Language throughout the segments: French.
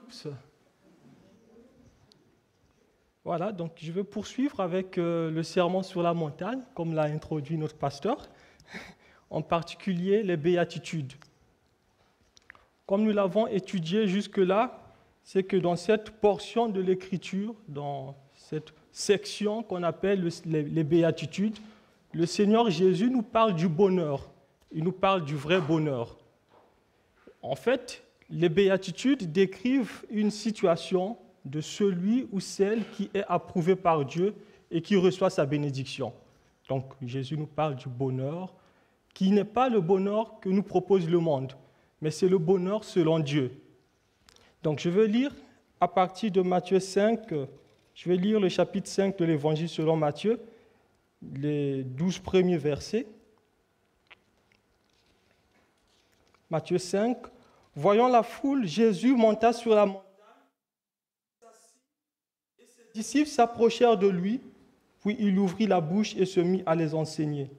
tous. Voilà, donc je vais poursuivre avec le sermon sur la montagne, comme l'a introduit notre pasteur, en particulier les béatitudes. Comme nous l'avons étudié jusque-là, c'est que dans cette portion de l'Écriture, dans cette section qu'on appelle les béatitudes, le Seigneur Jésus nous parle du bonheur, il nous parle du vrai bonheur. En fait, les béatitudes décrivent une situation de celui ou celle qui est approuvé par Dieu et qui reçoit sa bénédiction. Donc Jésus nous parle du bonheur, qui n'est pas le bonheur que nous propose le monde, mais c'est le bonheur selon Dieu. Donc je vais lire à partir de Matthieu 5, je vais lire le chapitre 5 de l'Évangile selon Matthieu, les 12 premiers versets. Matthieu 5, voyant la foule, Jésus monta sur la montagne, et ses disciples s'approchèrent de lui, puis il ouvrit la bouche et se mit à les enseigner.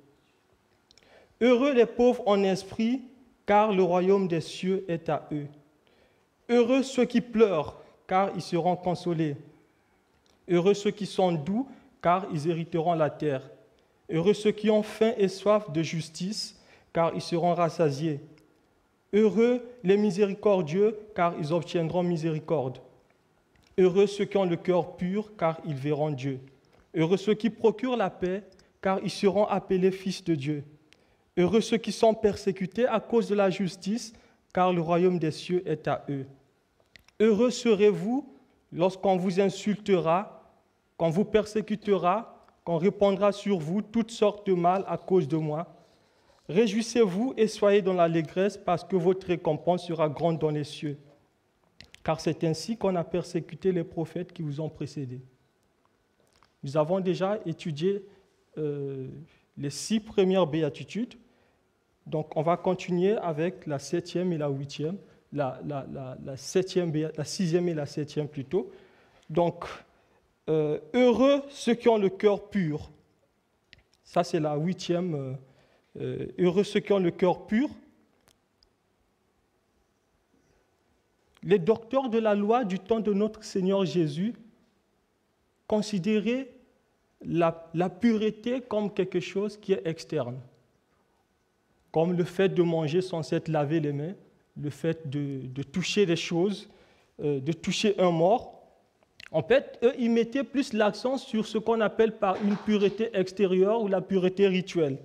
Heureux les pauvres en esprit, car le royaume des cieux est à eux. Heureux ceux qui pleurent, car ils seront consolés. Heureux ceux qui sont doux, car ils hériteront la terre. Heureux ceux qui ont faim et soif de justice, car ils seront rassasiés. Heureux les miséricordieux, car ils obtiendront miséricorde. Heureux ceux qui ont le cœur pur, car ils verront Dieu. Heureux ceux qui procurent la paix, car ils seront appelés fils de Dieu. Heureux ceux qui sont persécutés à cause de la justice, car le royaume des cieux est à eux. Heureux serez-vous lorsqu'on vous insultera, qu'on vous persécutera, qu'on répandra sur vous toutes sortes de mal à cause de moi. Réjouissez-vous et soyez dans l'allégresse, parce que votre récompense sera grande dans les cieux. Car c'est ainsi qu'on a persécuté les prophètes qui vous ont précédés. Nous avons déjà étudié les 6 premières béatitudes. Donc, on va continuer avec la 7e et la 8e, la 6e et la 7e plutôt. Donc, heureux ceux qui ont le cœur pur. Ça, c'est la 8e. Heureux ceux qui ont le cœur pur. Les docteurs de la loi du temps de notre Seigneur Jésus considéraient la pureté comme quelque chose qui est externe, comme le fait de manger sans s'être lavé les mains, le fait de toucher des choses, de toucher un mort. En fait, eux, ils mettaient plus l'accent sur ce qu'on appelle par une pureté extérieure ou la pureté rituelle.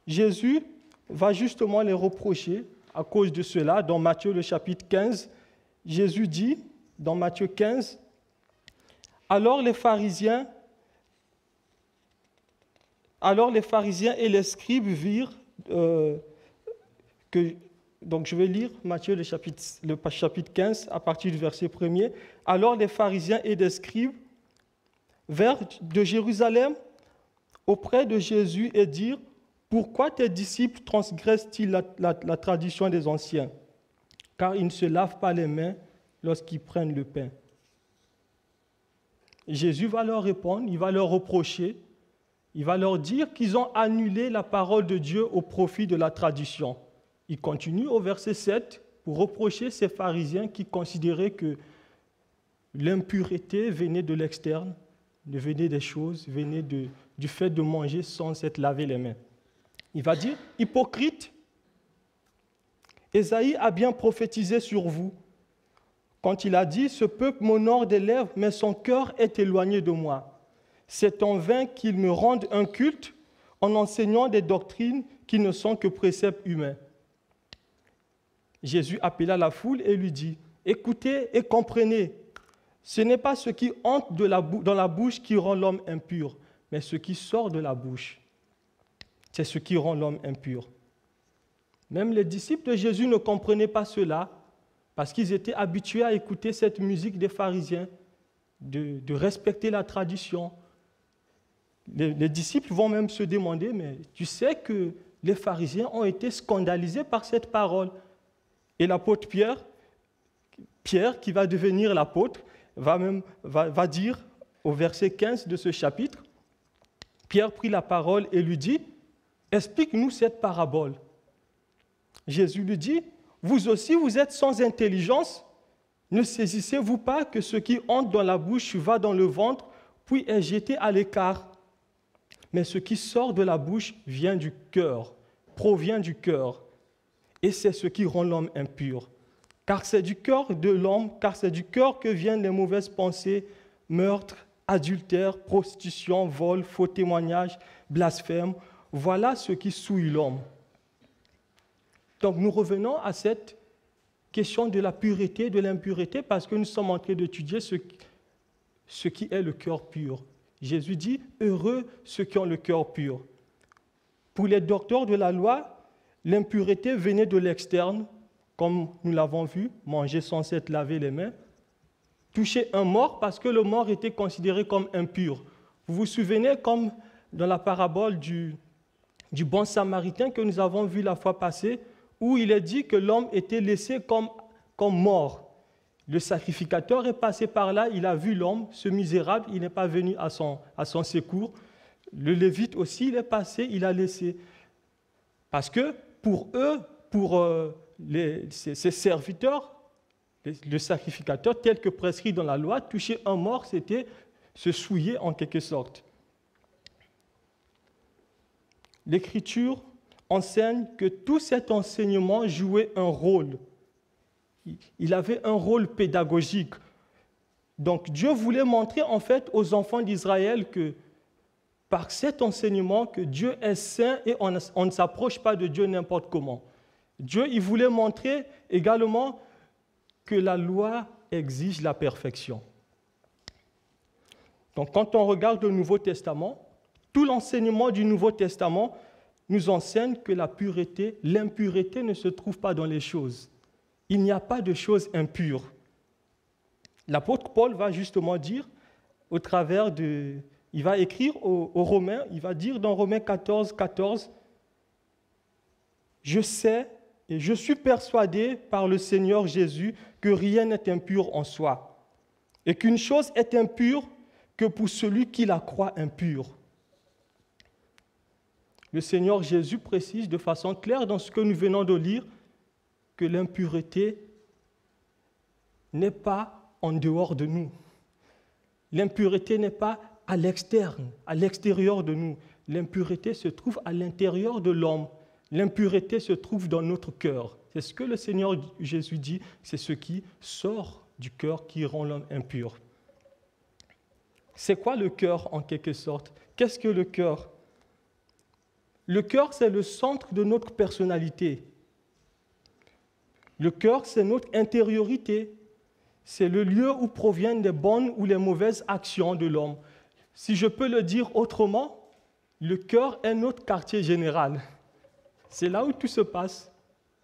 Jésus va justement les reprocher à cause de cela. Dans Matthieu, le chapitre 15, Jésus dit, dans Matthieu 15, « Alors les pharisiens et les scribes virent que... » Donc je vais lire Matthieu, le chapitre 15, à partir du verset 1er. « Alors les pharisiens et les scribes vinrent de Jérusalem auprès de Jésus et dirent, « Pourquoi tes disciples transgressent-ils la tradition des anciens? Car ils ne se lavent pas les mains lorsqu'ils prennent le pain. » Jésus va leur répondre, il va leur reprocher, il va leur dire qu'ils ont annulé la parole de Dieu au profit de la tradition. Il continue au verset 7 pour reprocher ces pharisiens qui considéraient que l'impureté venait de l'externe, venait des choses, venait du fait de manger sans s'être lavé les mains. Il va dire, « Hypocrite, Ésaïe a bien prophétisé sur vous, quand il a dit, « Ce peuple m'honore des lèvres, mais son cœur est éloigné de moi. C'est en vain qu'ils me rendent un culte en enseignant des doctrines qui ne sont que préceptes humains. » Jésus appela la foule et lui dit, « Écoutez et comprenez, ce n'est pas ce qui entre dans la bouche qui rend l'homme impur, mais ce qui sort de la bouche. C'est ce qui rend l'homme impur. » Même les disciples de Jésus ne comprenaient pas cela parce qu'ils étaient habitués à écouter cette musique des pharisiens, de respecter la tradition. Les disciples vont même se demander, mais tu sais que les pharisiens ont été scandalisés par cette parole. Et l'apôtre Pierre, qui va devenir l'apôtre, va dire au verset 15 de ce chapitre, Pierre prit la parole et lui dit, « Explique-nous cette parabole. » Jésus lui dit, vous aussi, vous êtes sans intelligence. Ne saisissez-vous pas que ce qui entre dans la bouche va dans le ventre, puis est jeté à l'écart? Mais ce qui sort de la bouche vient du cœur, provient du cœur, et c'est ce qui rend l'homme impur. Car c'est du cœur de l'homme, car c'est du cœur que viennent les mauvaises pensées, meurtre, adultère, prostitution, vol, faux témoignage, blasphème. Voilà ce qui souille l'homme. Donc nous revenons à cette question de la pureté, de l'impureté, parce que nous sommes en train d'étudier ce qui est le cœur pur. Jésus dit, heureux ceux qui ont le cœur pur. Pour les docteurs de la loi, l'impureté venait de l'externe, comme nous l'avons vu, manger sans s'être lavé les mains, toucher un mort parce que le mort était considéré comme impur. Vous vous souvenez, comme dans la parabole du bon samaritain que nous avons vu la fois passée, où il est dit que l'homme était laissé comme mort. Le sacrificateur est passé par là, il a vu l'homme, ce misérable, il n'est pas venu à son secours. Le lévite aussi, il est passé, il a laissé. Parce que pour eux, pour ces serviteurs, le sacrificateur, tel que prescrit dans la loi, toucher un mort, c'était se souiller en quelque sorte. L'Écriture enseigne que tout cet enseignement jouait un rôle. Il avait un rôle pédagogique. Donc Dieu voulait montrer en fait aux enfants d'Israël que par cet enseignement que Dieu est saint et on ne s'approche pas de Dieu n'importe comment. Dieu, il voulait montrer également que la loi exige la perfection. Donc quand on regarde le Nouveau Testament, tout l'enseignement du Nouveau Testament nous enseigne que la pureté, l'impureté ne se trouve pas dans les choses. Il n'y a pas de choses impures. L'apôtre Paul va justement dire, au travers de... Il va écrire aux Romains, il va dire dans Romains 14, 14, « Je sais et je suis persuadé par le Seigneur Jésus que rien n'est impur en soi, et qu'une chose est impure que pour celui qui la croit impure. » Le Seigneur Jésus précise de façon claire dans ce que nous venons de lire que l'impureté n'est pas en dehors de nous. L'impureté n'est pas à l'externe, à l'extérieur de nous. L'impureté se trouve à l'intérieur de l'homme. L'impureté se trouve dans notre cœur. C'est ce que le Seigneur Jésus dit, c'est ce qui sort du cœur qui rend l'homme impur. C'est quoi le cœur en quelque sorte? Qu'est-ce que le cœur? Le cœur, c'est le centre de notre personnalité. Le cœur, c'est notre intériorité. C'est le lieu où proviennent les bonnes ou les mauvaises actions de l'homme. Si je peux le dire autrement, le cœur est notre quartier général. C'est là où tout se passe.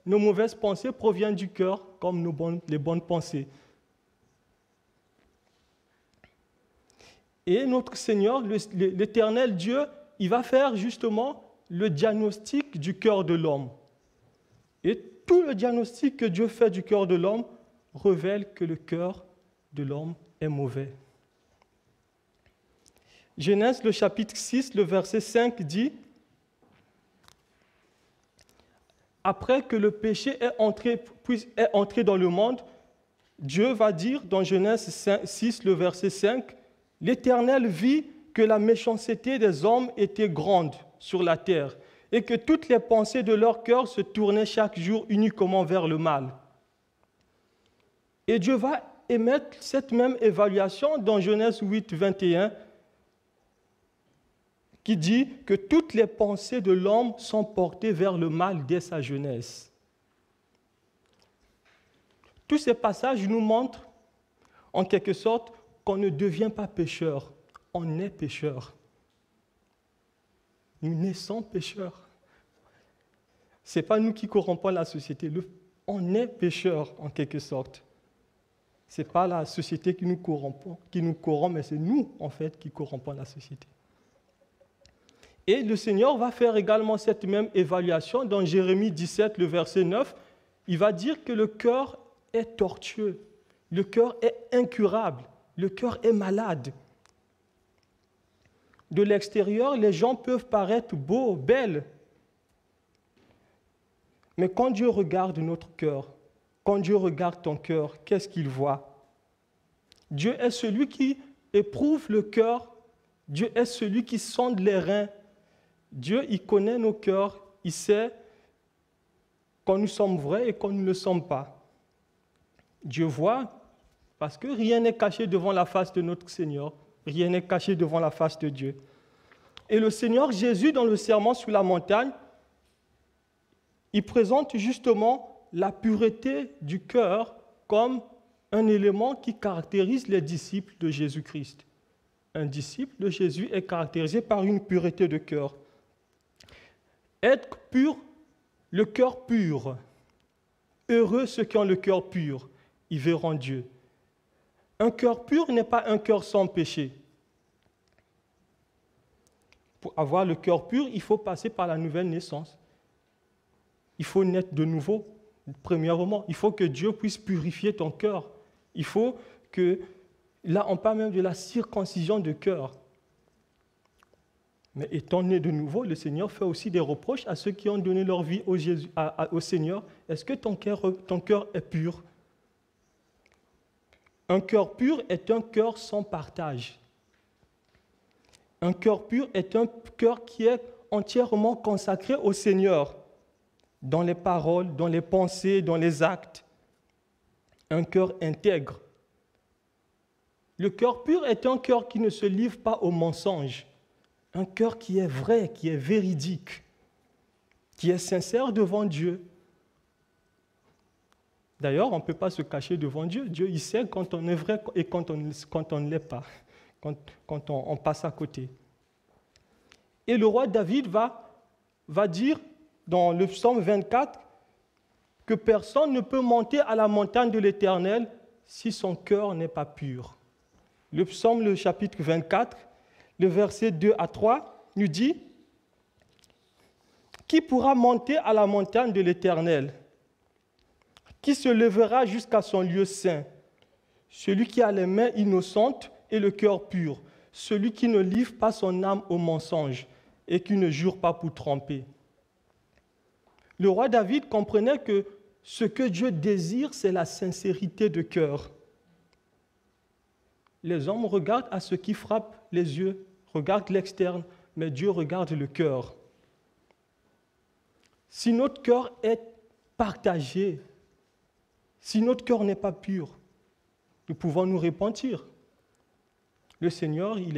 Nos mauvaises pensées proviennent du cœur, comme les bonnes pensées. Et notre Seigneur, l'Éternel Dieu, il va faire justement le diagnostic du cœur de l'homme. Et tout le diagnostic que Dieu fait du cœur de l'homme révèle que le cœur de l'homme est mauvais. Genèse, le chapitre 6, le verset 5 dit « Après que le péché est entré dans le monde, Dieu va dire dans Genèse 6, le verset 5, « L'Éternel vit que la méchanceté des hommes était grande sur la terre, et que toutes les pensées de leur cœur se tournaient chaque jour uniquement vers le mal. » Et Dieu va émettre cette même évaluation dans Genèse 8, 21, qui dit que toutes les pensées de l'homme sont portées vers le mal dès sa jeunesse. Tous ces passages nous montrent, en quelque sorte, qu'on ne devient pas pécheur, on est pécheur. Nous naissons pécheurs. Ce n'est pas nous qui corrompons la société, on est pécheurs en quelque sorte. Ce n'est pas la société qui nous corrompt, mais c'est nous, en fait, qui corrompons la société. Et le Seigneur va faire également cette même évaluation dans Jérémie 17, le verset 9. Il va dire que le cœur est tortueux, le cœur est incurable, le cœur est malade. De l'extérieur, les gens peuvent paraître beaux, belles, Mais quand Dieu regarde notre cœur, quand Dieu regarde ton cœur, qu'est-ce qu'il voit? Dieu est celui qui éprouve le cœur. Dieu est celui qui sonde les reins. Dieu, il connaît nos cœurs. Il sait quand nous sommes vrais et quand nous ne le sommes pas. Dieu voit, parce que rien n'est caché devant la face de notre Seigneur. Rien n'est caché devant la face de Dieu. Et le Seigneur Jésus, dans le sermon sur la montagne, il présente justement la pureté du cœur comme un élément qui caractérise les disciples de Jésus-Christ. Un disciple de Jésus est caractérisé par une pureté de cœur. Être pur, le cœur pur. Heureux ceux qui ont le cœur pur, ils verront Dieu. Un cœur pur n'est pas un cœur sans péché. Pour avoir le cœur pur, il faut passer par la nouvelle naissance. Il faut naître de nouveau, premièrement. Il faut que Dieu puisse purifier ton cœur. Il faut que, là on parle même de la circoncision de cœur. Mais étant né de nouveau, le Seigneur fait aussi des reproches à ceux qui ont donné leur vie au Seigneur. Est-ce que ton cœur est pur? Un cœur pur est un cœur sans partage. Un cœur pur est un cœur qui est entièrement consacré au Seigneur, dans les paroles, dans les pensées, dans les actes. Un cœur intègre. Le cœur pur est un cœur qui ne se livre pas au mensonge. Un cœur qui est vrai, qui est véridique, qui est sincère devant Dieu. D'ailleurs, on ne peut pas se cacher devant Dieu. Dieu, il sait quand on est vrai et quand on ne l'est pas, quand on passe à côté. Et le roi David va dire dans le psaume 24 que personne ne peut monter à la montagne de l'Éternel si son cœur n'est pas pur. Le psaume, le chapitre 24, le verset 2 à 3, nous dit « Qui pourra monter à la montagne de l'Éternel? Qui se lèvera jusqu'à son lieu saint? Celui qui a les mains innocentes et le cœur pur, celui qui ne livre pas son âme au mensonge et qui ne jure pas pour tromper. » Le roi David comprenait que ce que Dieu désire, c'est la sincérité de cœur. Les hommes regardent à ce qui frappe les yeux, regardent l'externe, mais Dieu regarde le cœur. Si notre cœur est partagé, si notre cœur n'est pas pur, nous pouvons nous repentir. Le Seigneur, il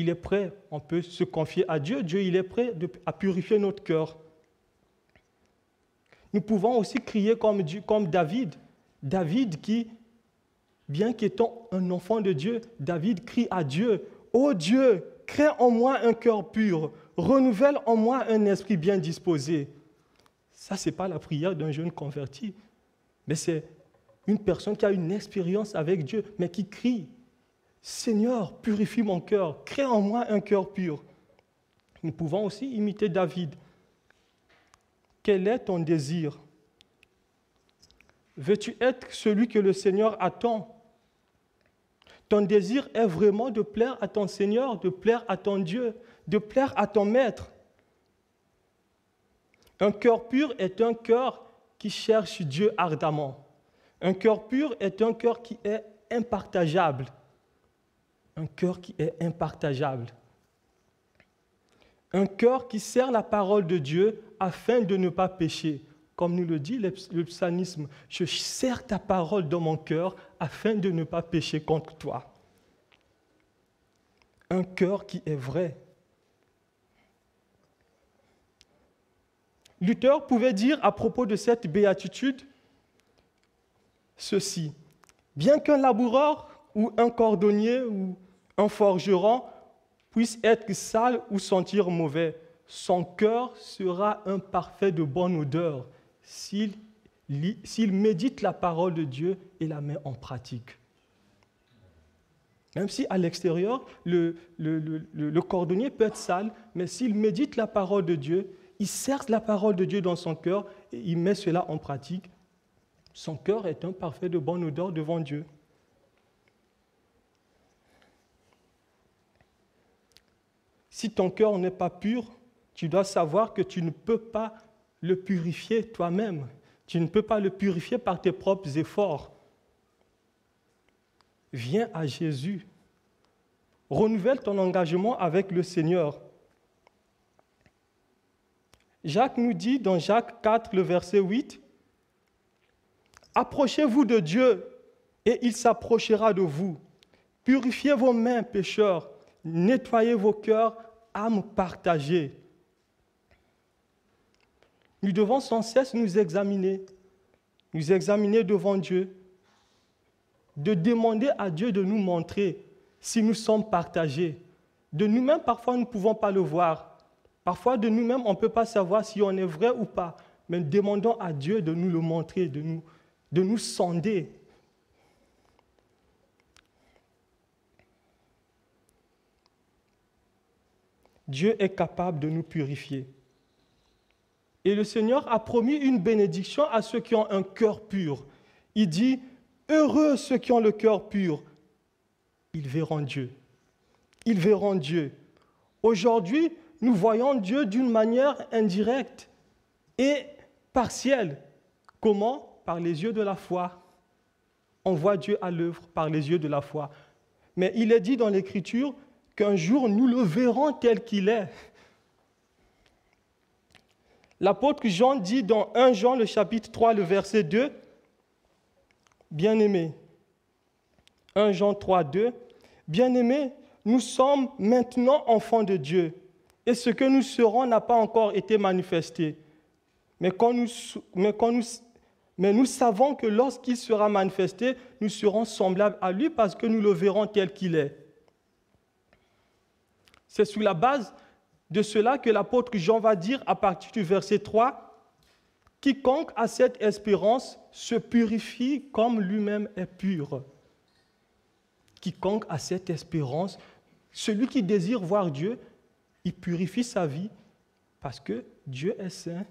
est prêt, on peut se confier à Dieu. Dieu, il est prêt à purifier notre cœur. Nous pouvons aussi crier comme David. David qui, bien qu'étant un enfant de Dieu, David crie à Dieu, « Ô Dieu, crée en moi un cœur pur, renouvelle en moi un esprit bien disposé. » Ça, ce n'est pas la prière d'un jeune converti, mais c'est une personne qui a une expérience avec Dieu, mais qui crie, « Seigneur, purifie mon cœur, crée en moi un cœur pur. » Nous pouvons aussi imiter David. Quel est ton désir? Veux-tu être celui que le Seigneur attend? Ton désir est vraiment de plaire à ton Seigneur, de plaire à ton Dieu, de plaire à ton Maître. Un cœur pur est un cœur qui cherche Dieu ardemment. Un cœur pur est un cœur qui est impartageable. Un cœur qui est impartageable. Un cœur qui sert la parole de Dieu afin de ne pas pécher. Comme nous le dit le psalmisme, « Je sers ta parole dans mon cœur afin de ne pas pécher contre toi. » Un cœur qui est vrai. Luther pouvait dire à propos de cette béatitude ceci, « Bien qu'un laboureur ou un cordonnier ou un forgeron puisse être sale ou sentir mauvais, son cœur sera un parfait de bonne odeur s'il médite la parole de Dieu et la met en pratique. » Même si à l'extérieur, le cordonnier peut être sale, mais s'il médite la parole de Dieu, il cerce la parole de Dieu dans son cœur et il met cela en pratique, son cœur est un parfait de bonne odeur devant Dieu. Si ton cœur n'est pas pur, tu dois savoir que tu ne peux pas le purifier toi-même. Tu ne peux pas le purifier par tes propres efforts. Viens à Jésus. Renouvelle ton engagement avec le Seigneur. Jacques nous dit dans Jacques 4, le verset 8, « Approchez-vous de Dieu et il s'approchera de vous. Purifiez vos mains, pécheurs, nettoyez vos cœurs, âmes partagées. » Nous devons sans cesse nous examiner devant Dieu, de demander à Dieu de nous montrer si nous sommes partagés. De nous-mêmes, parfois, nous ne pouvons pas le voir. Parfois, de nous-mêmes, on ne peut pas savoir si on est vrai ou pas. Mais demandons à Dieu de nous le montrer, de nous sonder. Dieu est capable de nous purifier. Et le Seigneur a promis une bénédiction à ceux qui ont un cœur pur. Il dit, « Heureux ceux qui ont le cœur pur, ils verront Dieu. » Ils verront Dieu. Aujourd'hui, nous voyons Dieu d'une manière indirecte et partielle. Comment? Par les yeux de la foi. On voit Dieu à l'œuvre par les yeux de la foi. Mais il est dit dans l'Écriture qu'un jour, nous le verrons tel qu'il est. L'apôtre Jean dit dans 1 Jean, le chapitre 3, le verset 2, « Bien-aimés, 1 Jean 3, 2, « Bien-aimés, nous sommes maintenant enfants de Dieu, et ce que nous serons n'a pas encore été manifesté. Mais nous savons que lorsqu'il sera manifesté, nous serons semblables à lui parce que nous le verrons tel qu'il est. » C'est sous la base de cela que l'apôtre Jean va dire à partir du verset 3, « Quiconque a cette espérance se purifie comme lui-même est pur. » Quiconque a cette espérance, celui qui désire voir Dieu, il purifie sa vie parce que Dieu est saint.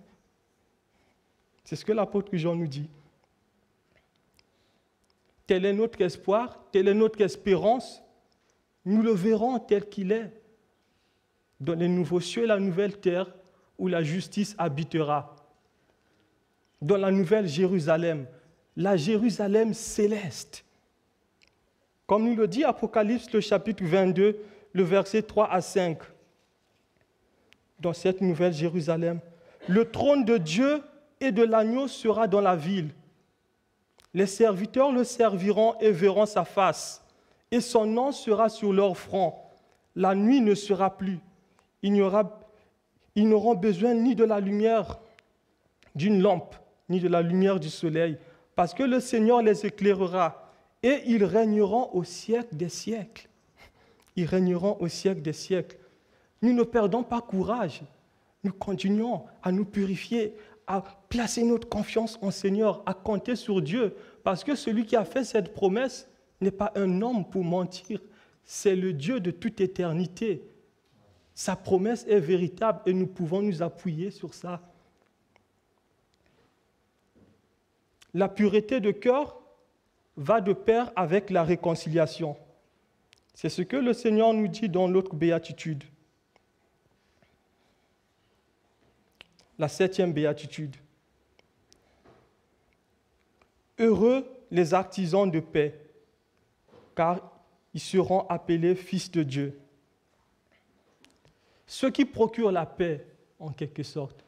C'est ce que l'apôtre Jean nous dit. Tel est notre espoir, telle est notre espérance. Nous le verrons tel qu'il est, dans les nouveaux cieux et la nouvelle terre où la justice habitera. Dans la nouvelle Jérusalem, la Jérusalem céleste. Comme nous le dit Apocalypse, le chapitre 22, le verset 3 à 5. Dans cette nouvelle Jérusalem, le trône de Dieu et de l'agneau sera dans la ville. Les serviteurs le serviront et verront sa face, et son nom sera sur leur front. La nuit ne sera plus. Ils n'auront besoin ni de la lumière d'une lampe, ni de la lumière du soleil, parce que le Seigneur les éclairera, et ils régneront au siècle des siècles. Ils régneront au siècle des siècles. Nous ne perdons pas courage. Nous continuons à nous purifier, à placer notre confiance en Seigneur, à compter sur Dieu, parce que celui qui a fait cette promesse n'est pas un homme pour mentir, c'est le Dieu de toute éternité. Sa promesse est véritable et nous pouvons nous appuyer sur ça. La pureté de cœur va de pair avec la réconciliation. C'est ce que le Seigneur nous dit dans l'autre béatitude. La 7e béatitude. Heureux les artisans de paix, car ils seront appelés fils de Dieu. Ceux qui procurent la paix, en quelque sorte.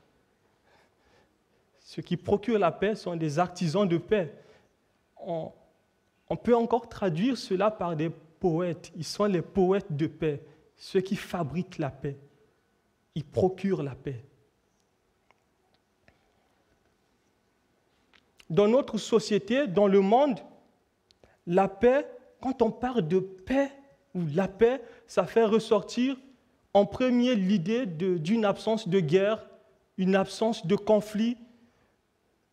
Ceux qui procurent la paix sont des artisans de paix. On peut encore traduire cela par des poètes. Ils sont les poètes de paix, ceux qui fabriquent la paix. Ils procurent la paix. Dans notre société, dans le monde, la paix, quand on parle de paix ou la paix, ça fait ressortir en premier l'idée d'une absence de guerre, une absence de conflit.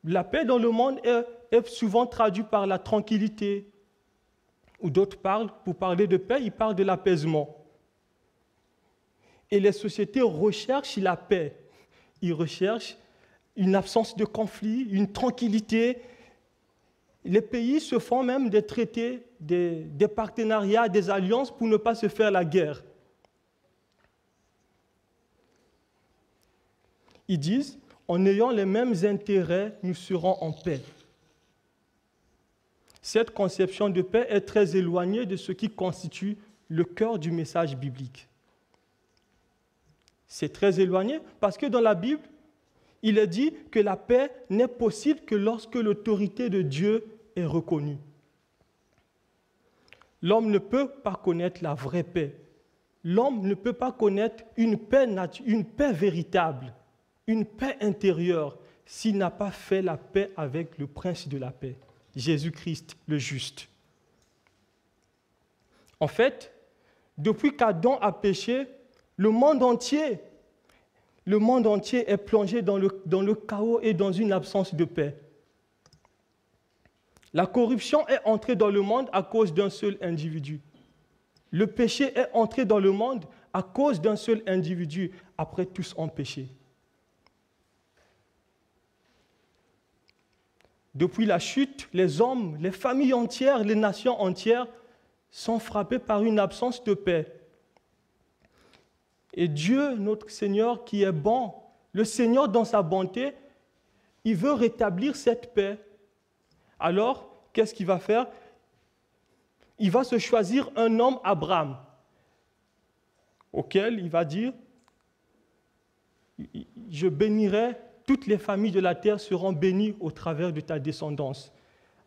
La paix dans le monde est souvent traduite par la tranquillité. Ou d'autres parlent, pour parler de paix, ils parlent de l'apaisement. Et les sociétés recherchent la paix. Ils recherchent une absence de conflit, une tranquillité. Les pays se font même des traités, des partenariats, des alliances pour ne pas se faire la guerre. Ils disent, en ayant les mêmes intérêts, nous serons en paix. Cette conception de paix est très éloignée de ce qui constitue le cœur du message biblique. C'est très éloigné parce que dans la Bible, il est dit que la paix n'est possible que lorsque l'autorité de Dieu est reconnue. L'homme ne peut pas connaître la vraie paix. L'homme ne peut pas connaître une paix véritable, une paix intérieure, s'il n'a pas fait la paix avec le prince de la paix, Jésus-Christ le juste. En fait, depuis qu'Adam a péché, le monde entier est plongé dans le chaos et dans une absence de paix. La corruption est entrée dans le monde à cause d'un seul individu. Le péché est entré dans le monde à cause d'un seul individu. Après, tous ont péché. Depuis la chute, les hommes, les familles entières, les nations entières sont frappées par une absence de paix. Et Dieu, notre Seigneur, qui est bon, le Seigneur dans sa bonté, il veut rétablir cette paix. Alors, qu'est-ce qu'il va faire? Il va se choisir un homme, Abraham, auquel il va dire, je bénirai, toutes les familles de la terre seront bénies au travers de ta descendance.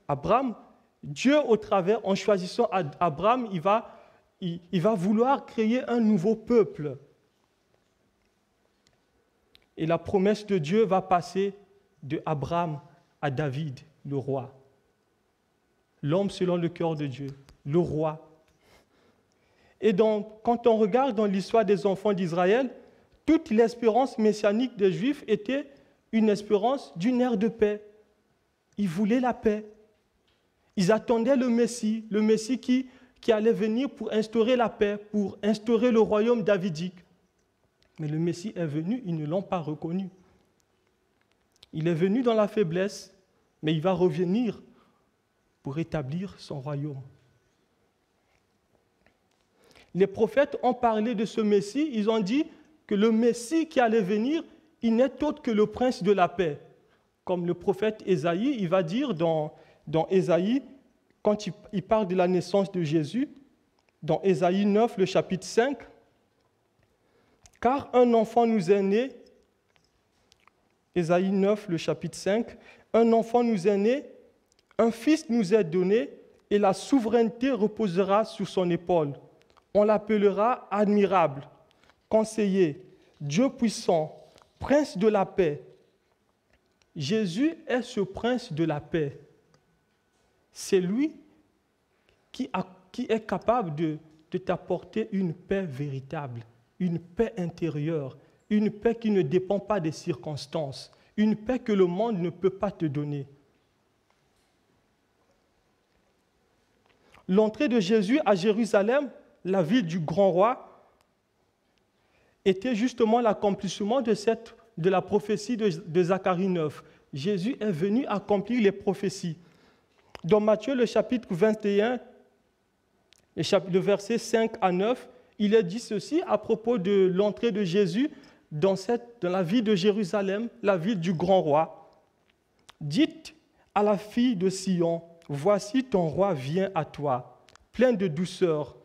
Abraham, Dieu au travers, en choisissant Abraham, il va vouloir créer un nouveau peuple. Et la promesse de Dieu va passer de Abraham à David, le roi. L'homme selon le cœur de Dieu, le roi. Et donc, quand on regarde dans l'histoire des enfants d'Israël, toute l'espérance messianique des Juifs était une espérance d'une ère de paix. Ils voulaient la paix. Ils attendaient le Messie qui allait venir pour instaurer la paix, pour instaurer le royaume davidique. Mais le Messie est venu, ils ne l'ont pas reconnu. Il est venu dans la faiblesse, mais il va revenir pour établir son royaume. Les prophètes ont parlé de ce Messie, ils ont dit que le Messie qui allait venir, il n'est autre que le prince de la paix. Comme le prophète Ésaïe, il va dire dans Ésaïe, quand il parle de la naissance de Jésus, dans Ésaïe 9, le chapitre 5, « Car un enfant nous est né » Ésaïe 9, le chapitre 5, « Un enfant nous est né, un fils nous est donné, et la souveraineté reposera sur son épaule. On l'appellera admirable, conseiller, Dieu puissant, prince de la paix. » Jésus est ce prince de la paix. C'est lui qui est capable de t'apporter une paix véritable, une paix intérieure, une paix qui ne dépend pas des circonstances, une paix que le monde ne peut pas te donner. L'entrée de Jésus à Jérusalem, la ville du grand roi, était justement l'accomplissement de la prophétie de Zacharie 9. Jésus est venu accomplir les prophéties. Dans Matthieu, le chapitre 21, le verset 5 à 9, il est dit ceci à propos de l'entrée de Jésus dans la ville de Jérusalem, la ville du grand roi. « Dites à la fille de Sion, voici ton roi vient à toi, plein de douceur.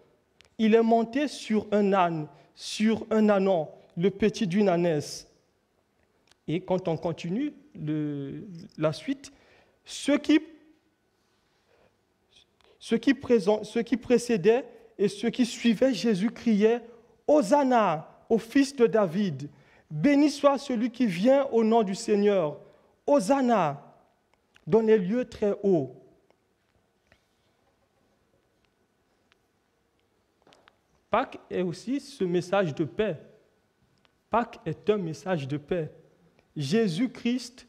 Il est monté sur un âne, sur un ânon, le petit d'une ânesse. » Et quand on continue la suite, ceux qui précédaient et ceux qui suivaient Jésus criaient « Hosanna au fils de David, béni soit celui qui vient au nom du Seigneur, Hosanna dans les lieux très hauts. » Pâques est aussi ce message de paix. Pâques est un message de paix. Jésus-Christ,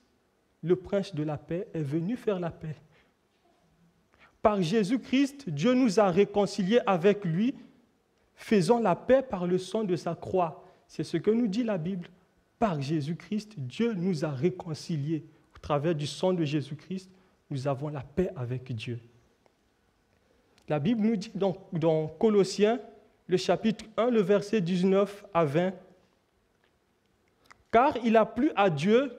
le prince de la paix, est venu faire la paix. Par Jésus-Christ, Dieu nous a réconciliés avec lui, faisant la paix par le sang de sa croix. C'est ce que nous dit la Bible. Par Jésus-Christ, Dieu nous a réconciliés. Au travers du sang de Jésus-Christ, nous avons la paix avec Dieu. La Bible nous dit dans Colossiens, le chapitre 1, le verset 19 à 20, « Car il a plu à Dieu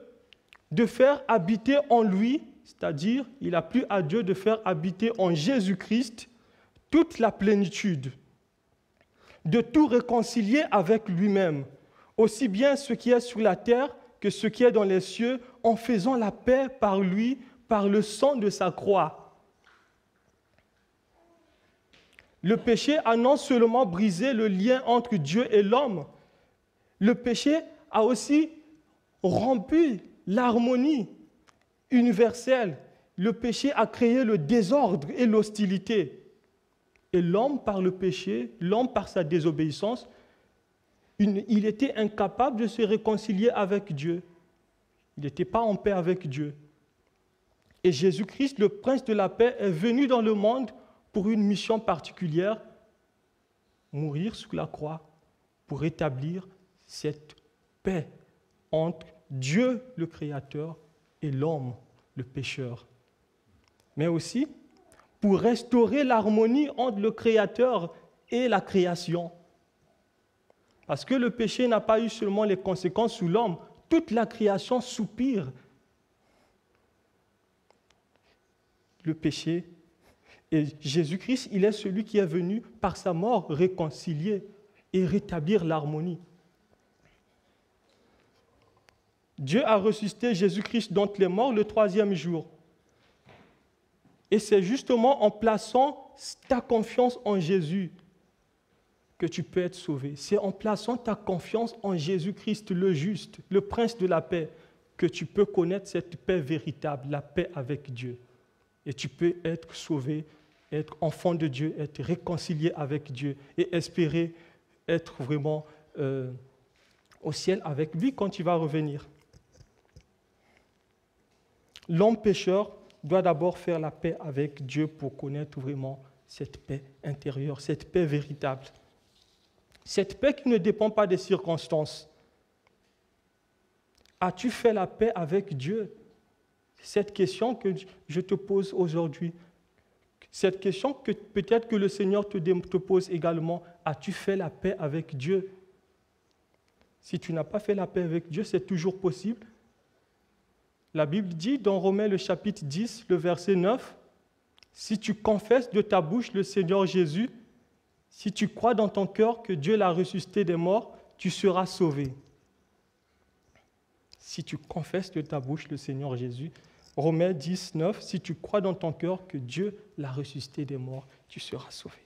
de faire habiter en lui, c'est-à-dire il a plu à Dieu de faire habiter en Jésus-Christ toute la plénitude, de tout réconcilier avec lui-même, aussi bien ce qui est sur la terre que ce qui est dans les cieux, en faisant la paix par lui, par le sang de sa croix. Le péché a non seulement brisé le lien entre Dieu et l'homme, le péché a aussi rompu l'harmonie universelle. Le péché a créé le désordre et l'hostilité. Et l'homme, par le péché, l'homme, par sa désobéissance, il était incapable de se réconcilier avec Dieu. Il n'était pas en paix avec Dieu. Et Jésus-Christ, le prince de la paix, est venu dans le monde pour une mission particulière, mourir sur la croix pour établir cette paix entre Dieu, le Créateur, et l'homme, le pécheur. Mais aussi pour restaurer l'harmonie entre le Créateur et la création. Parce que le péché n'a pas eu seulement les conséquences sur l'homme, toute la création soupire. Le péché, et Jésus-Christ, il est celui qui est venu par sa mort réconcilier et rétablir l'harmonie. Dieu a ressuscité Jésus-Christ d'entre les morts le 3e jour. Et c'est justement en plaçant ta confiance en Jésus que tu peux être sauvé. C'est en plaçant ta confiance en Jésus-Christ, le juste, le prince de la paix, que tu peux connaître cette paix véritable, la paix avec Dieu. Et tu peux être sauvé, être enfant de Dieu, être réconcilié avec Dieu et espérer être vraiment au ciel avec lui quand il va revenir. L'homme pécheur doit d'abord faire la paix avec Dieu pour connaître vraiment cette paix intérieure, cette paix véritable. Cette paix qui ne dépend pas des circonstances. As-tu fait la paix avec Dieu? Cette question que je te pose aujourd'hui, cette question que peut-être que le Seigneur te pose également, as-tu fait la paix avec Dieu? Si tu n'as pas fait la paix avec Dieu, c'est toujours possible. La Bible dit dans Romains le chapitre 10, le verset 9, « Si tu confesses de ta bouche le Seigneur Jésus, si tu crois dans ton cœur que Dieu l'a ressuscité des morts, tu seras sauvé. » Si tu confesses de ta bouche le Seigneur Jésus, Romains 10, 9, « Si tu crois dans ton cœur que Dieu l'a ressuscité des morts, tu seras sauvé. »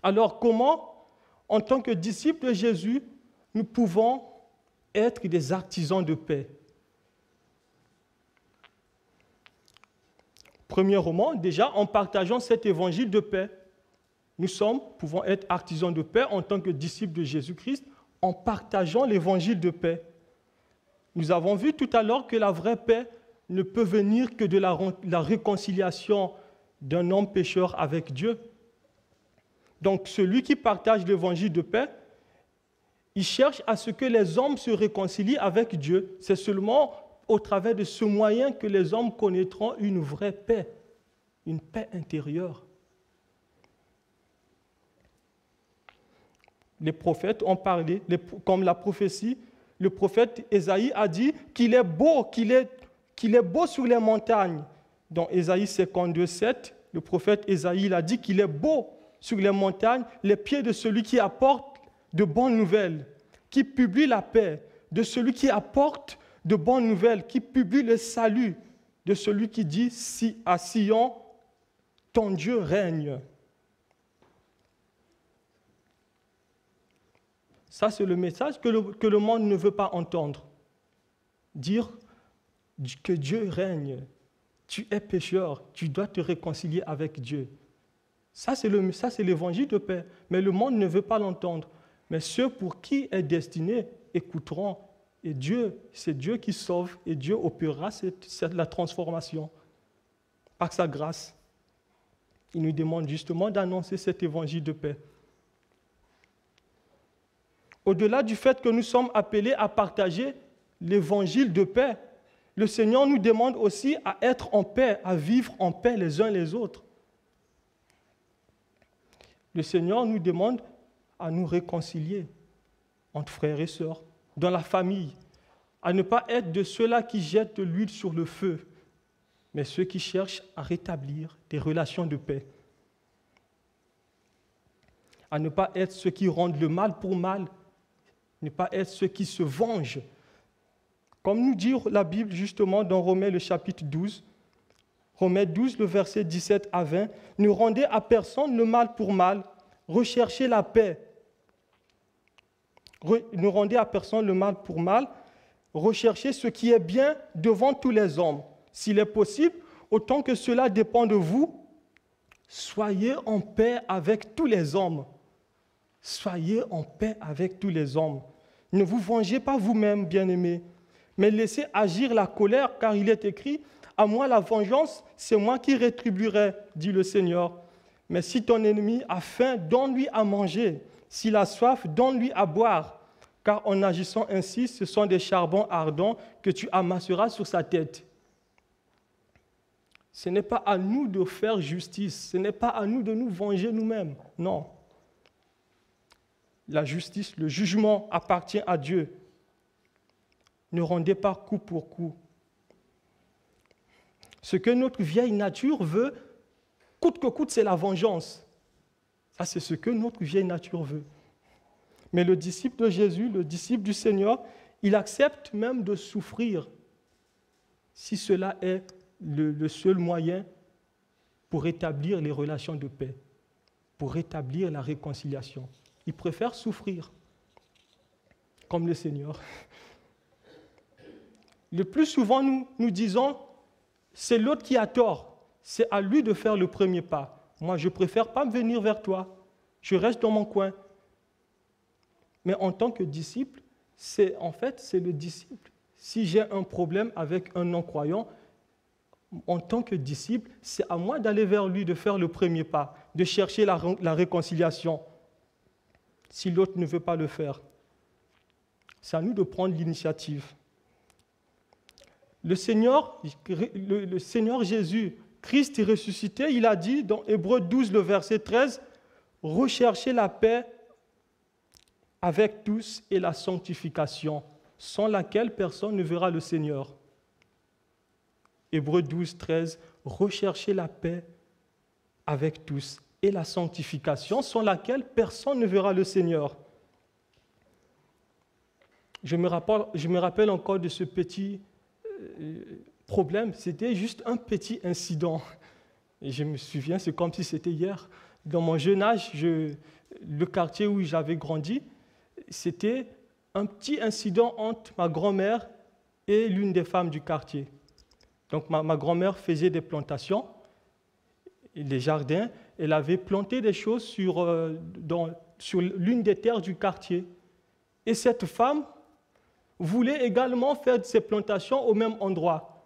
Alors comment, en tant que disciples de Jésus, nous pouvons être des artisans de paix? Premièrement, déjà, en partageant cet évangile de paix, nous pouvons être artisans de paix en tant que disciples de Jésus-Christ en partageant l'évangile de paix. Nous avons vu tout à l'heure que la vraie paix ne peut venir que de la réconciliation d'un homme pécheur avec Dieu. Donc, celui qui partage l'évangile de paix, il cherche à ce que les hommes se réconcilient avec Dieu. C'est seulement au travers de ce moyen que les hommes connaîtront une vraie paix, une paix intérieure. Les prophètes ont parlé, comme la prophétie, le prophète Ésaïe a dit qu'il est beau sur les montagnes. Dans Ésaïe 52, 7, le prophète Ésaïe a dit qu'il est beau sur les montagnes, les pieds de celui qui apporte de bonnes nouvelles, qui publie la paix, de celui qui apporte de bonnes nouvelles, qui publie le salut, de celui qui dit à Sion, ton Dieu règne. Ça, c'est le message que le monde ne veut pas entendre. Dire que Dieu règne, tu es pécheur, tu dois te réconcilier avec Dieu. Ça, c'est l'évangile de paix, mais le monde ne veut pas l'entendre. Mais ceux pour qui est destiné écouteront. Et c'est Dieu qui sauve et Dieu opérera la transformation par sa grâce. Il nous demande justement d'annoncer cet évangile de paix. Au-delà du fait que nous sommes appelés à partager l'évangile de paix, le Seigneur nous demande aussi à être en paix, à vivre en paix les uns les autres. Le Seigneur nous demande à nous réconcilier entre frères et sœurs, dans la famille, à ne pas être de ceux-là qui jettent de l'huile sur le feu, mais ceux qui cherchent à rétablir des relations de paix. À ne pas être ceux qui rendent le mal pour mal, ne pas être ceux qui se vengent. Comme nous dit la Bible justement dans Romains le chapitre 12, Romains 12, le verset 17 à 20, « Ne rendez à personne le mal pour mal, recherchez la paix. » Ne rendez à personne le mal pour mal, recherchez ce qui est bien devant tous les hommes. S'il est possible, autant que cela dépend de vous, soyez en paix avec tous les hommes. Soyez en paix avec tous les hommes. Ne vous vengez pas vous-même, bien-aimés, mais laissez agir la colère, car il est écrit, « À moi la vengeance, c'est moi qui rétribuerai, dit le Seigneur. Mais si ton ennemi a faim, donne-lui à manger. S'il a soif, donne-lui à boire. Car en agissant ainsi, ce sont des charbons ardents que tu amasseras sur sa tête. » Ce n'est pas à nous de faire justice, ce n'est pas à nous de nous venger nous-mêmes, non. La justice, le jugement appartient à Dieu. Ne rendez pas coup pour coup. Ce que notre vieille nature veut, coûte que coûte, c'est la vengeance. Ça, c'est ce que notre vieille nature veut. Mais le disciple de Jésus, le disciple du Seigneur, il accepte même de souffrir si cela est le seul moyen pour rétablir les relations de paix, pour rétablir la réconciliation. Il préfère souffrir, comme le Seigneur. Le plus souvent, nous disons, c'est l'autre qui a tort, c'est à lui de faire le premier pas. Moi, je ne préfère pas venir vers toi, je reste dans mon coin. Mais en tant que disciple, c'est le disciple. Si j'ai un problème avec un non-croyant, en tant que disciple, c'est à moi d'aller vers lui, de faire le premier pas, de chercher la réconciliation. Si l'autre ne veut pas le faire, c'est à nous de prendre l'initiative. Le Seigneur Jésus, Christ est ressuscité, il a dit dans Hébreux 12, le verset 13, « Recherchez la paix avec tous et la sanctification, sans laquelle personne ne verra le Seigneur. » Hébreux 12, 13, « Recherchez la paix avec tous et la sanctification, sans laquelle personne ne verra le Seigneur. » Je me rappelle encore de ce petit problème, c'était juste un petit incident. Et je me souviens, c'est comme si c'était hier. Dans mon jeune âge, le quartier où j'avais grandi, c'était un petit incident entre ma grand-mère et l'une des femmes du quartier. Donc ma grand-mère faisait des plantations, des jardins, elle avait planté des choses sur l'une des terres du quartier. Et cette femme voulait également faire ses plantations au même endroit.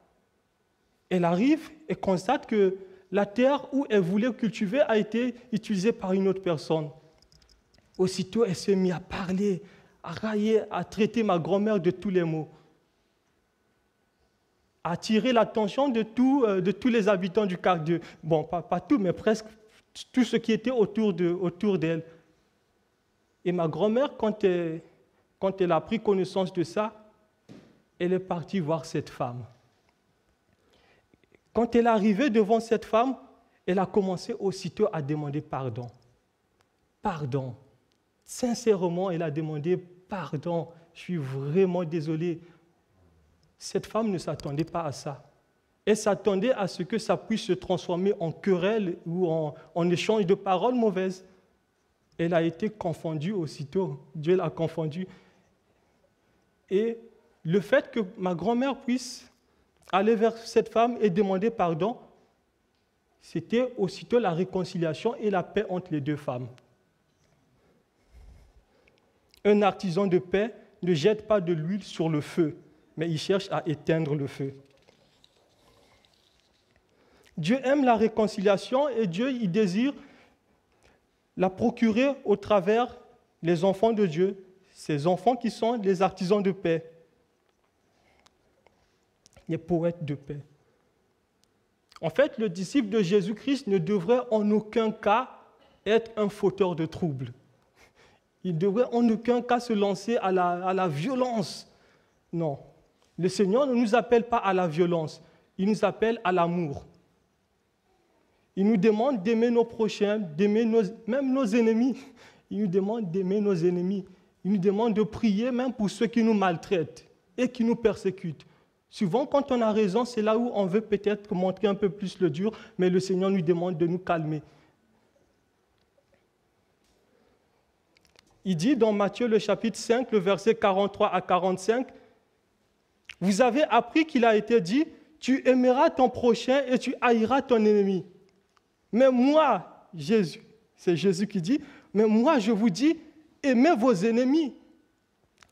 Elle arrive et constate que la terre où elle voulait cultiver a été utilisée par une autre personne. Aussitôt, elle s'est mise à parler, à railler, à traiter ma grand-mère de tous les maux, à attirer l'attention de tous les habitants du quartier. Bon, pas tous, mais presque tout ce qui était autour d'elle. Et ma grand-mère, quand elle a pris connaissance de ça, elle est partie voir cette femme. Quand elle est arrivée devant cette femme, elle a commencé aussitôt à demander pardon. Pardon. Sincèrement, elle a demandé pardon. Je suis vraiment désolé. Cette femme ne s'attendait pas à ça. Elle s'attendait à ce que ça puisse se transformer en querelle ou en échange de paroles mauvaises. Elle a été confondue aussitôt. Dieu l'a confondue. Et le fait que ma grand-mère puisse aller vers cette femme et demander pardon, c'était aussitôt la réconciliation et la paix entre les deux femmes. Un artisan de paix ne jette pas de l'huile sur le feu, mais il cherche à éteindre le feu. Dieu aime la réconciliation et Dieu, il désire la procurer au travers des enfants de Dieu, ces enfants qui sont les artisans de paix, les poètes de paix. En fait, le disciple de Jésus-Christ ne devrait en aucun cas être un fauteur de troubles. Il ne devrait en aucun cas se lancer à la violence. Non, Le Seigneur ne nous appelle pas à la violence, il nous appelle à l'amour. Il nous demande d'aimer nos prochains, d'aimer même nos ennemis. Il nous demande d'aimer nos ennemis. Il nous demande de prier même pour ceux qui nous maltraitent et qui nous persécutent. Souvent, quand on a raison, c'est là où on veut peut-être montrer un peu plus le dur, mais le Seigneur nous demande de nous calmer. Il dit dans Matthieu le chapitre 5, le verset 43 à 45, « Vous avez appris qu'il a été dit, tu aimeras ton prochain et tu haïras ton ennemi. Mais moi, Jésus, c'est Jésus qui dit, mais moi je vous dis, aimez vos ennemis.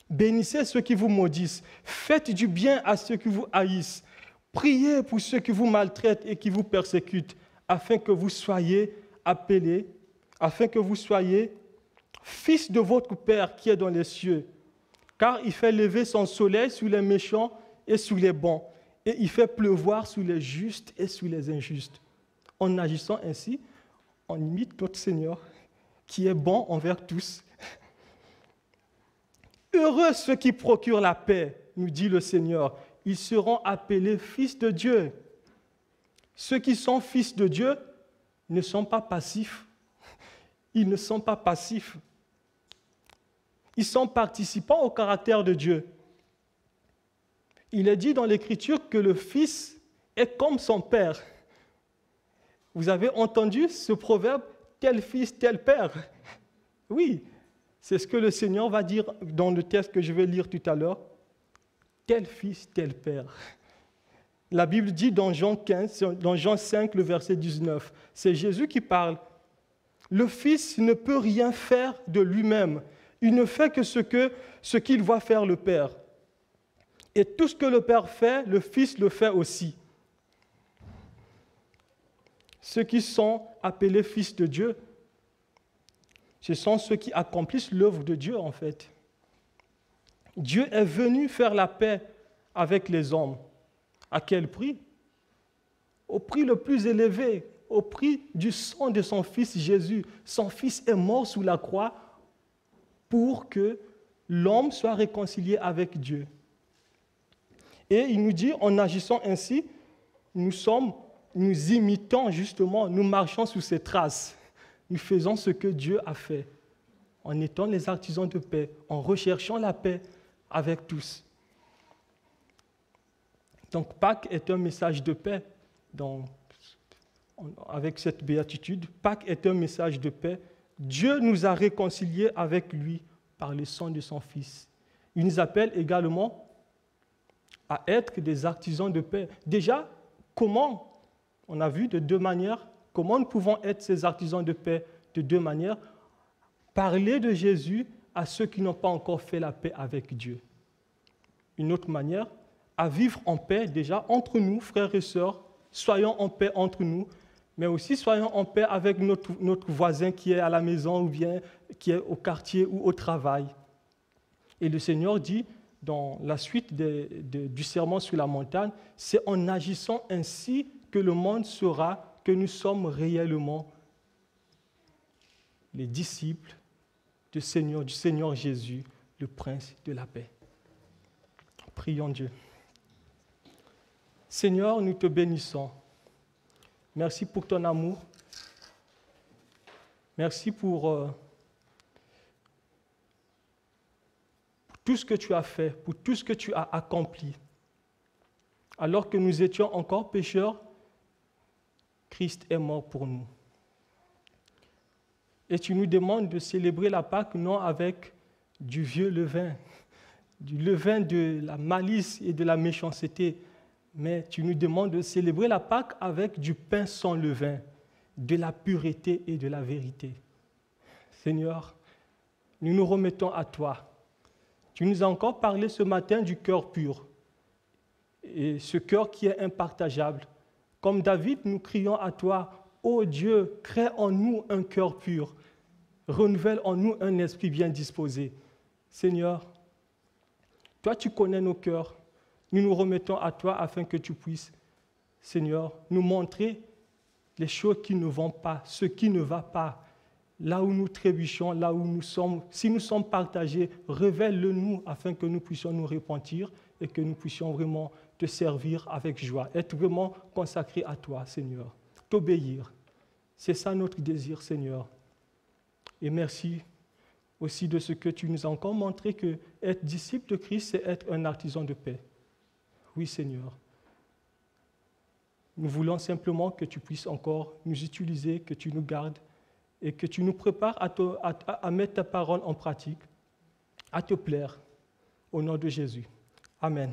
Bénissez ceux qui vous maudissent. Faites du bien à ceux qui vous haïssent. Priez pour ceux qui vous maltraitent et qui vous persécutent, afin que vous soyez appelés, afin que vous soyez fils de votre Père qui est dans les cieux. Car il fait lever son soleil sur les méchants et sur les bons, et il fait pleuvoir sur les justes et sur les injustes. En agissant ainsi, on imite notre Seigneur, qui est bon envers tous. Heureux ceux qui procurent la paix, nous dit le Seigneur. Ils seront appelés fils de Dieu. Ceux qui sont fils de Dieu ne sont pas passifs. Ils ne sont pas passifs. Ils sont participants au caractère de Dieu. Il est dit dans l'Écriture que le Fils est comme son Père. Vous avez entendu ce proverbe, tel fils, tel père? Oui, c'est ce que le Seigneur va dire dans le texte que je vais lire tout à l'heure. Tel fils, tel père. La Bible dit dans Jean 5, le verset 19, c'est Jésus qui parle. Le Fils ne peut rien faire de lui-même. Il ne fait que ce qu'il voit faire le Père. Et tout ce que le Père fait, le Fils le fait aussi. Ceux qui sont appelés fils de Dieu, ce sont ceux qui accomplissent l'œuvre de Dieu en fait. Dieu est venu faire la paix avec les hommes. À quel prix? Au prix le plus élevé, au prix du sang de son Fils Jésus. Son Fils est mort sous la croix pour que l'homme soit réconcilié avec Dieu. Et il nous dit, en agissant ainsi, nous imitons justement, nous marchons sous ses traces. Nous faisons ce que Dieu a fait, en étant les artisans de paix, en recherchant la paix avec tous. Donc Pâques est un message de paix. Avec cette béatitude, Pâques est un message de paix. Dieu nous a réconciliés avec lui par le sang de son Fils. Il nous appelle également à être des artisans de paix. Déjà, comment? On a vu de deux manières. Comment nous pouvons être ces artisans de paix? De deux manières. Parler de Jésus à ceux qui n'ont pas encore fait la paix avec Dieu. Une autre manière, à vivre en paix déjà entre nous, frères et sœurs. Soyons en paix entre nous, mais aussi soyons en paix avec notre voisin qui est à la maison ou bien qui est au quartier ou au travail. Et le Seigneur dit, dans la suite du sermon sur la montagne, c'est en agissant ainsi que le monde saura que nous sommes réellement les disciples du Seigneur Jésus, le Prince de la paix. Prions Dieu. Seigneur, nous te bénissons. Merci pour ton amour. Merci pour tout ce que tu as fait, pour tout ce que tu as accompli. Alors que nous étions encore pécheurs, Christ est mort pour nous. Et tu nous demandes de célébrer la Pâque non avec du vieux levain, du levain de la malice et de la méchanceté, mais tu nous demandes de célébrer la Pâque avec du pain sans levain, de la pureté et de la vérité. Seigneur, nous nous remettons à toi. Tu nous as encore parlé ce matin du cœur pur, et ce cœur qui est impartageable. Comme David, nous crions à toi, ô Dieu, crée en nous un cœur pur, renouvelle en nous un esprit bien disposé. Seigneur, toi tu connais nos cœurs, nous nous remettons à toi afin que tu puisses, Seigneur, nous montrer les choses qui ne vont pas, ce qui ne va pas, là où nous trébuchons, là où nous sommes, si nous sommes partagés, révèle-le nous afin que nous puissions nous repentir et que nous puissions vraiment te servir avec joie, être vraiment consacrés à toi, Seigneur, t'obéir. C'est ça notre désir, Seigneur. Et merci aussi de ce que tu nous as encore montré que être disciple de Christ, c'est être un artisan de paix. Oui, Seigneur. Nous voulons simplement que tu puisses encore nous utiliser, que tu nous gardes et que tu nous prépares à mettre ta parole en pratique, à te plaire. Au nom de Jésus. Amen.